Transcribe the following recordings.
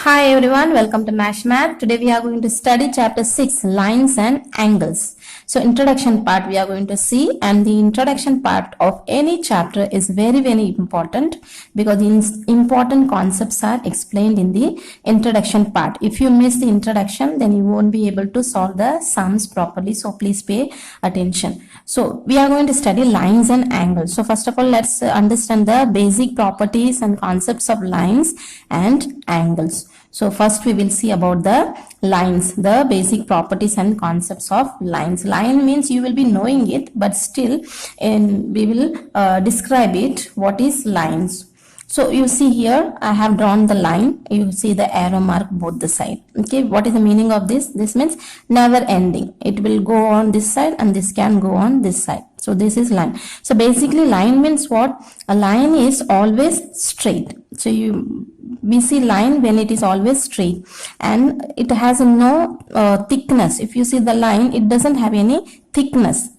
Hi everyone, welcome to Mash Math. Today we are going to study chapter 6, lines and angles. So introduction part we are going to see, and the introduction part of any chapter is very important because the important concepts are explained in the introduction part. If you miss the introduction, then you won't be able to solve the sums properly. So please pay attention. So we are going to study lines and angles. So first of all, let's understand the basic properties and concepts of lines and angles. So first we will see about the lines, the basic properties and concepts of lines. Line means you will be knowing it, but still we will describe it. What is lines? So you see here I have drawn the line. You see the arrow mark both the side. Okay, what is the meaning of this? This means never ending. It will go on this side and this can go on this side. So this is line. So basically line means what? A line is always straight. So we see line when it is always straight and it has no thickness. If you see the line, it doesn't have any thickness,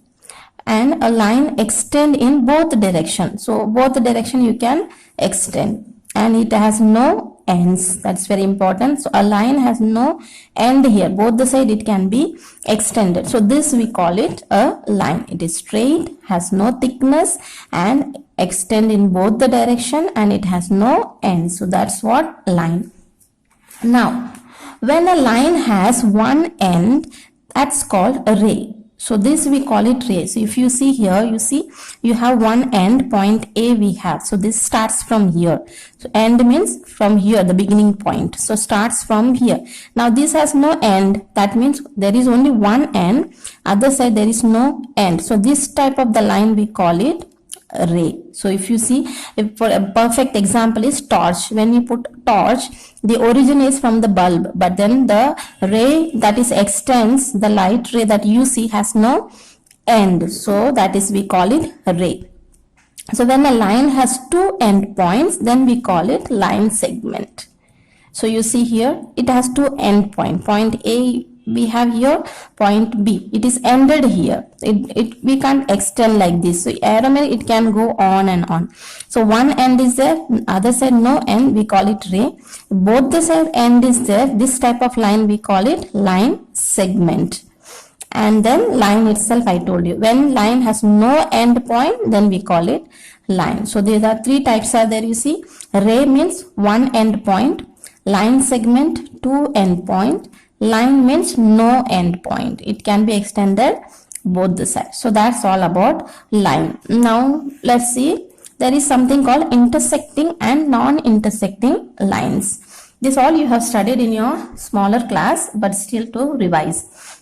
and a line extend in both direction. So both direction you can extend, and it has no ends. That's very important. So a line has no end here, both the side it can be extended. So this we call it a line. It is straight, has no thickness, and extend in both the direction, and it has no end. So that's what line. Now when a line has one end, that's called a ray. So this we call it ray. So if you see here, you see you have one end, point A we have. So this starts from here. So end means from here, the beginning point. So starts from here. Now this has no end. That means there is only one end. Other side there is no end. So this type of the line we call it a ray. So if you see, if for a perfect example is torch. When you put torch, the origin is from the bulb, but then the ray that is extends, the light ray that you see has no end. So that is we call it a ray. So when a line has two end points, then we call it line segment. So you see here it has two end point. Point A we have here, point B. It is ended here. We can't extend like this. So arrow it can go on and on. So one end is there, other side no end, we call it ray. Both the side end is there. This type of line we call it line segment. And then line itself I told you. When line has no end point, then we call it line. So there are three types are there, you see. Ray means one end point. Line segment, two end point. Line means no end point. It can be extended both the sides. So that's all about line. Now let's see. There is something called intersecting and non-intersecting lines. This all you have studied in your smaller class, but still to revise.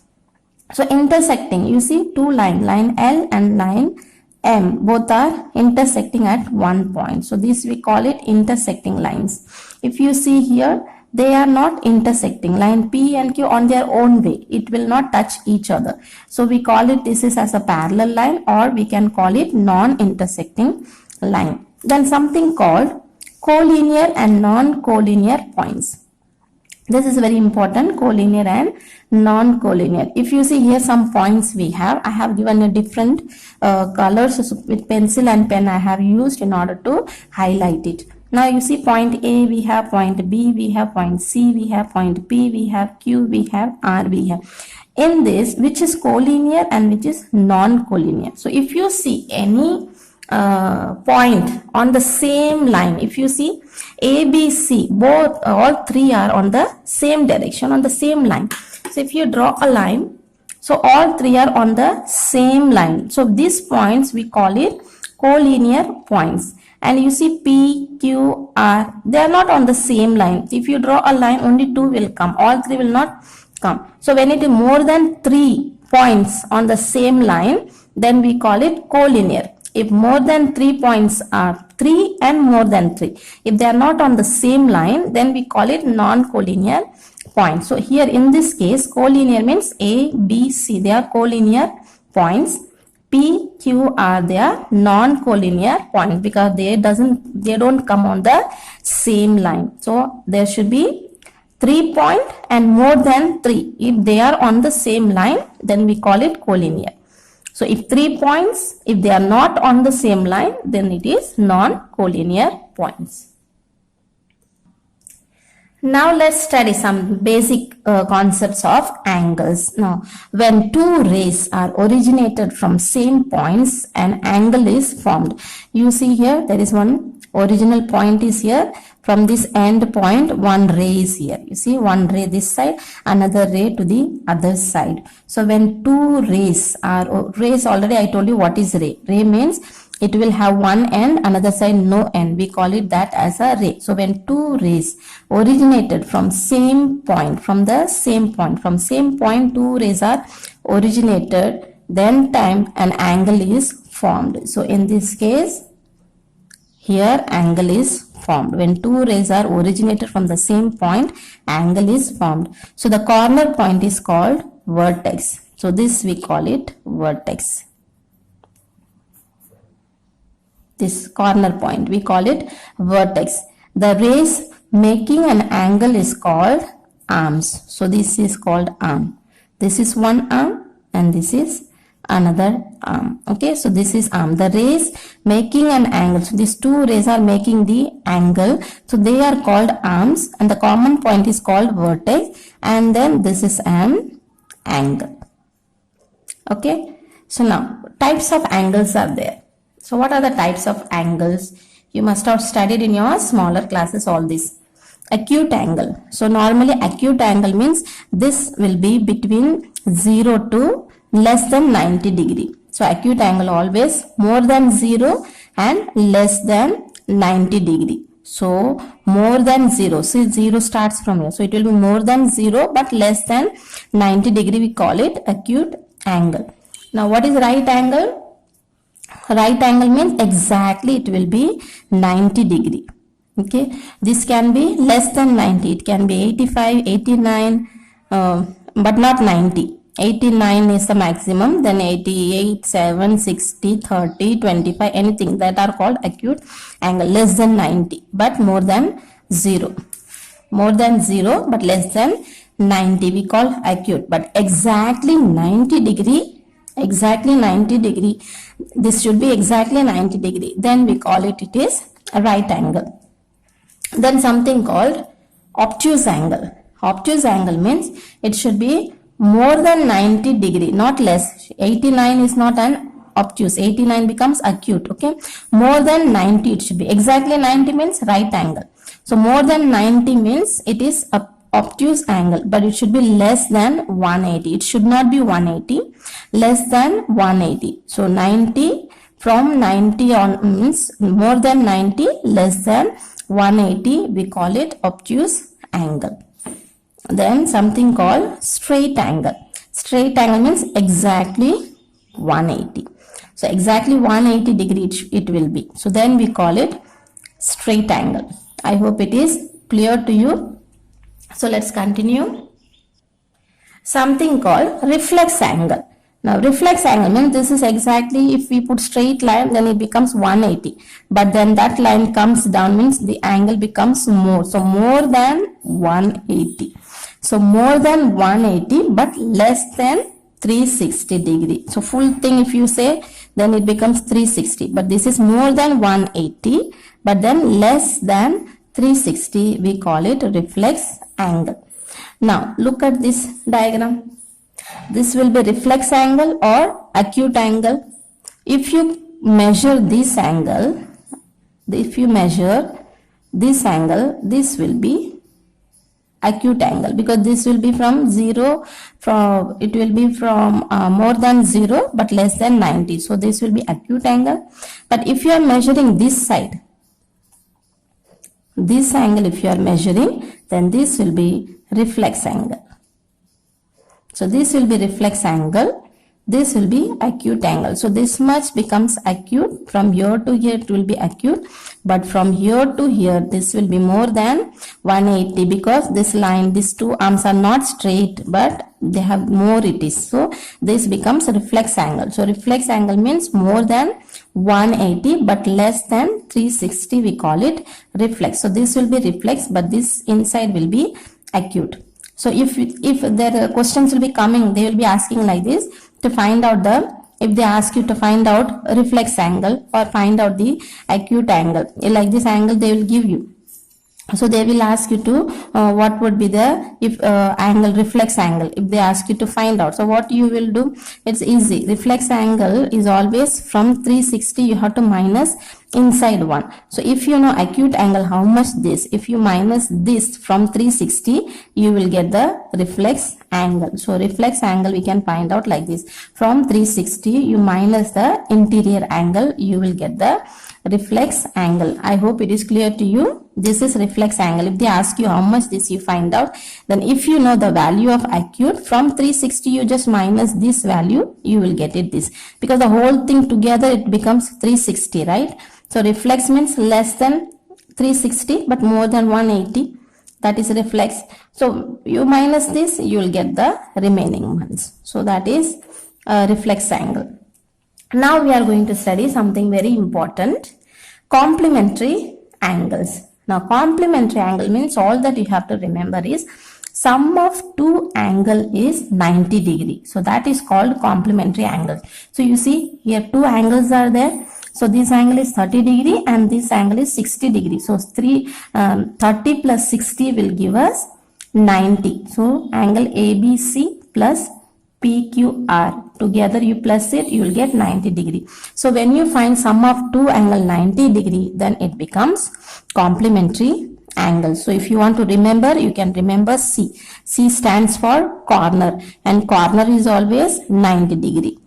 So intersecting, you see two lines, line L and line M, both are intersecting at one point. So this we call it intersecting lines. If you see here, they are not intersecting. Line P and Q on their own way, it will not touch each other. So we call it, this is as a parallel line, or we can call it non-intersecting line. Then something called collinear and non-collinear points. This is very important, collinear and non-collinear. If you see here some points we have, I have given a different colors with pencil and pen I have used in order to highlight it. Now you see point A, we have point B, we have point C, we have point P, we have Q, we have R, we have. In this, which is collinear and which is non-collinear. So if you see any point on the same line, if you see A, B, C, all three are on the same direction, on the same line. So if you draw a line, so all three are on the same line. So these points we call it collinear points. And you see P, Q, R, they are not on the same line. If you draw a line, only two will come, all three will not come. So when it is more than 3 points on the same line, then we call it collinear. If more than 3 points are 3 and more than 3, if they are not on the same line, then we call it non-collinear points. So here in this case, collinear means A, B, C, they are collinear points. P, Q, R, they are non-collinear points because they don't come on the same line. So there should be 3 point and more than 3. If they are on the same line, then we call it collinear. So if 3 points, if they are not on the same line, then it is non-collinear points. Now let's study some basic concepts of angles. Now, when two rays are originated from same points, an angle is formed. You see here, there is one original point is here. From this end point, one ray is here. You see, one ray this side, another ray to the other side. So when two rays are, rays already I told you what is ray. Ray means it will have one end, another side no end. We call it that as a ray. So when two rays originated from same point, from same point two rays are originated, then time an angle is formed. So in this case, here angle is formed. When two rays are originated from the same point, angle is formed. So the corner point is called vertex. So this we call it vertex. This corner point, we call it vertex. The rays making an angle is called arms. So this is called arm. This is one arm and this is another arm. Okay, so this is arm. The rays making an angle. So these two rays are making the angle. So they are called arms and the common point is called vertex, and then this is an angle. Okay, so now types of angles are there. So what are the types of angles? You must have studied in your smaller classes all this. Acute angle. So normally acute angle means this will be between 0 to less than 90 degree. So acute angle always more than 0 and less than 90 degree. So more than 0. See, 0 starts from here. So it will be more than 0 but less than 90 degree. We call it acute angle. Now what is right angle? Right angle means exactly it will be 90 degree. Okay, this can be less than 90. It can be 85, 89, but not 90. 89 is the maximum, then 88, 7, 60, 30, 25, anything that are called acute angle. Less than 90 but more than 0. More than 0 but less than 90 we call acute. But exactly 90 degree, exactly 90 degree, this should be exactly 90 degree, then we call it is a right angle. Then something called obtuse angle. Obtuse angle means it should be more than 90 degree, not less. 89 is not an obtuse, 89 becomes acute. Okay, more than 90 it should be. Exactly 90 means right angle. So more than 90 means it is a obtuse angle, but it should be less than 180. It should not be 180, less than 180. So 90, from 90 on means more than 90, less than 180, we call it obtuse angle. Then something called straight angle. Straight angle means exactly 180. So exactly 180 degree it will be. So then we call it straight angle. I hope it is clear to you. So let's continue. Something called reflex angle. Now reflex angle means this is exactly, if we put straight line then it becomes 180. But then that line comes down means the angle becomes more. So more than 180. So more than 180 but less than 360 degree. So full thing if you say then it becomes 360. But this is more than 180 but then less than 360, we call it reflex angle. Now look at this diagram. This will be reflex angle or acute angle. If you measure this angle, this will be acute angle, because this will be from 0, it will be from more than 0 but less than 90. So this will be acute angle. But if you are measuring this side, this angle if you are measuring, then this will be reflex angle. So this will be reflex angle, this will be acute angle. So this much becomes acute, from here to here it will be acute, but from here to here this will be more than 180, because this line, these two arms are not straight but they have more it is. So this becomes reflex angle. So reflex angle means more than 180 but less than 360, we call it reflex. So this will be reflex but this inside will be acute. So if there questions will be coming, they will be asking like this to find out if they ask you to find out reflex angle or find out the acute angle, like this angle they will give you. So they will ask you to what would be the if angle, reflex angle, if they ask you to find out. So what you will do, it's easy. Reflex angle is always from 360 you have to minus inside one. So if you know acute angle, how much this, if you minus this from 360 you will get the reflex angle. So reflex angle we can find out like this: from 360 you minus the interior angle, you will get the reflex angle. I hope it is clear to you. This is reflex angle. If they ask you how much this, you find out. Then if you know the value of acute, from 360 you just minus this value, you will get it this, because the whole thing together it becomes 360, right? So reflex means less than 360 but more than 180, that is reflex. So you minus this, you will get the remaining ones. So that is reflex angle. Now we are going to study something very important: complementary angles. Now complementary angle means all that you have to remember is sum of two angle is 90 degree. So that is called complementary angle. So you see here two angles are there. So this angle is 30 degree and this angle is 60 degree. So 30 plus 60 will give us 90. So angle ABC plus PQR, together you plus it, you will get 90 degree. So when you find sum of two angle 90 degree, then it becomes complementary angle. So if you want to remember, you can remember C. C stands for corner, and corner is always 90 degree.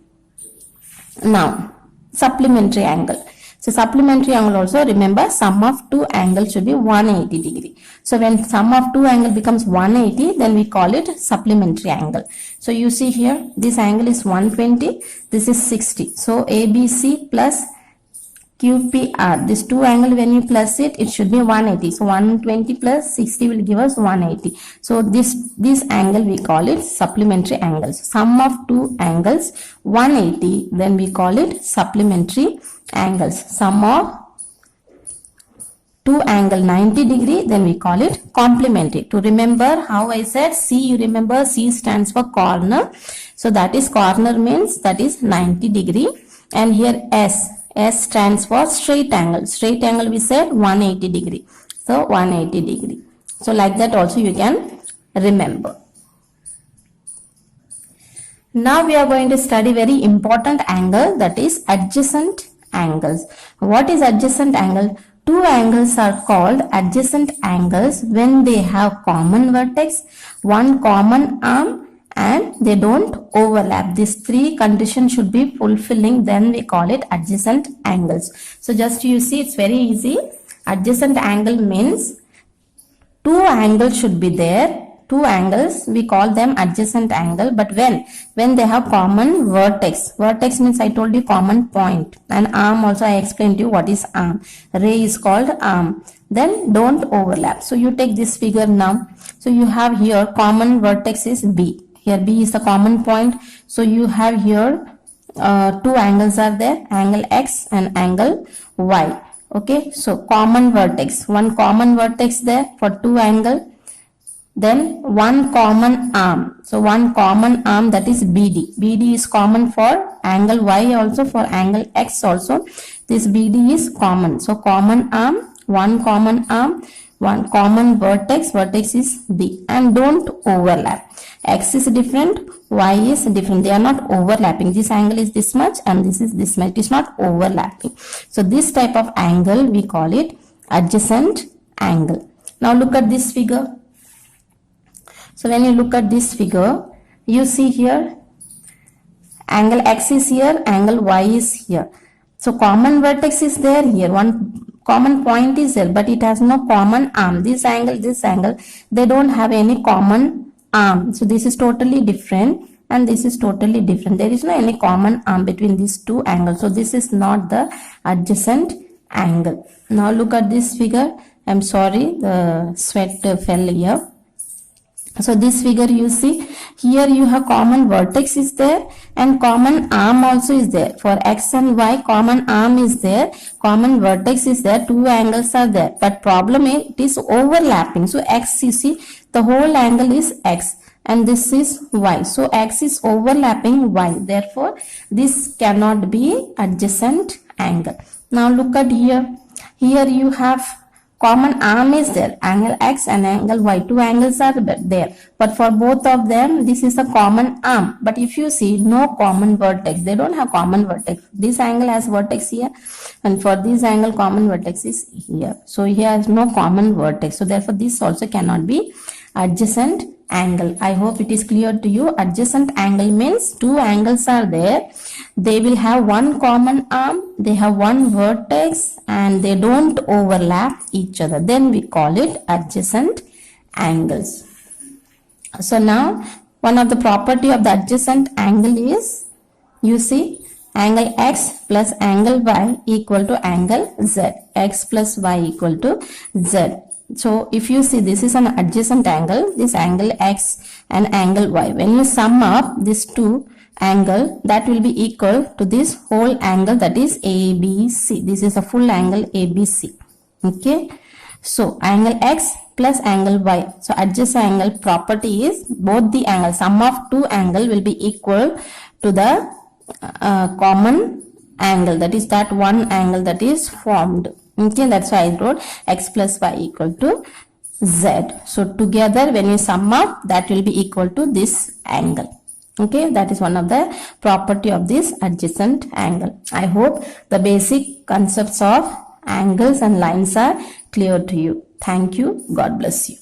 Now supplementary angle. So supplementary angle also, remember, sum of two angles should be 180 degree. So when sum of two angle becomes 180, then we call it supplementary angle. So you see here, this angle is 120, this is 60. So ABC plus QPR, this two angle when you plus it, it should be 180. So 120 plus 60 will give us 180. So this angle we call it supplementary angles. Sum of two angles 180, then we call it supplementary angles. Sum of two angle 90 degree, then we call it complementary. To remember how I said C, you remember C stands for corner. So that is corner means that is 90 degree. And here S stands for straight angle. Straight angle we said 180 degree. So 180 degree. So like that also you can remember. Now we are going to study very important angle, that is adjacent angles. What is adjacent angle? Two angles are called adjacent angles when they have common vertex, one common arm, and they don't overlap. These three conditions should be fulfilling, then we call it adjacent angles. So just you see, it's very easy. Adjacent angle means two angles should be there. Two angles, we call them adjacent angle, but when they have common vertex. Vertex means I told you common point, and arm also I explained to you what is arm. Ray is called arm. Then don't overlap. So you take this figure now. So you have here common vertex is B. Here B is the common point. So you have here two angles are there, angle X and angle Y. Okay, so common vertex, one common vertex there for two angle. Then one common arm. So one common arm, that is BD. BD is common for angle Y also, for angle X also. This BD is common. So common arm, one common arm, one common vertex. Vertex is B. And don't overlap. X is different, Y is different. They are not overlapping. This angle is this much and this is this much. It is not overlapping. So this type of angle we call it adjacent angle. Now look at this figure. So when you look at this figure, you see here angle X is here, angle Y is here. So common vertex is there here, one common point is there, but it has no common arm. This angle, they don't have any common arm. So this is totally different and this is totally different. There is no any common arm between these two angles. So this is not the adjacent angle. Now look at this figure. I'm sorry, the sweat fell here. So this figure you see, here you have common vertex is there and common arm also is there. For X and Y, common arm is there, common vertex is there, two angles are there. But problem is, it is overlapping. So X, you see, the whole angle is X and this is Y. So X is overlapping Y. Therefore, this cannot be adjacent angle. Now look at here. Here you have common arm is there, angle X and angle Y, two angles are there, but for both of them this is a common arm. But if you see, no common vertex, they don't have common vertex. This angle has vertex here, and for this angle common vertex is here, so here has no common vertex, so therefore this also cannot be adjacent angle. I hope it is clear to you. Adjacent angle means two angles are there, they will have one common arm, they have one vertex, and they don't overlap each other, then we call it adjacent angles. So now one of the property of the adjacent angle is, you see, angle X plus angle Y equal to angle Z, X plus Y equal to Z. So if you see, this is an adjacent angle, this angle X and angle Y, when you sum up these two angle, that will be equal to this whole angle, that is ABC. This is a full angle ABC. Okay, so angle X plus angle Y, so adjacent angle property is both the angle, sum of two angle will be equal to the common angle, that is that one angle that is formed. Okay, that's why I wrote X plus Y equal to Z. So together when you sum up, that will be equal to this angle. Okay, that is one of the property of this adjacent angle. I hope the basic concepts of angles and lines are clear to you. Thank you. God bless you.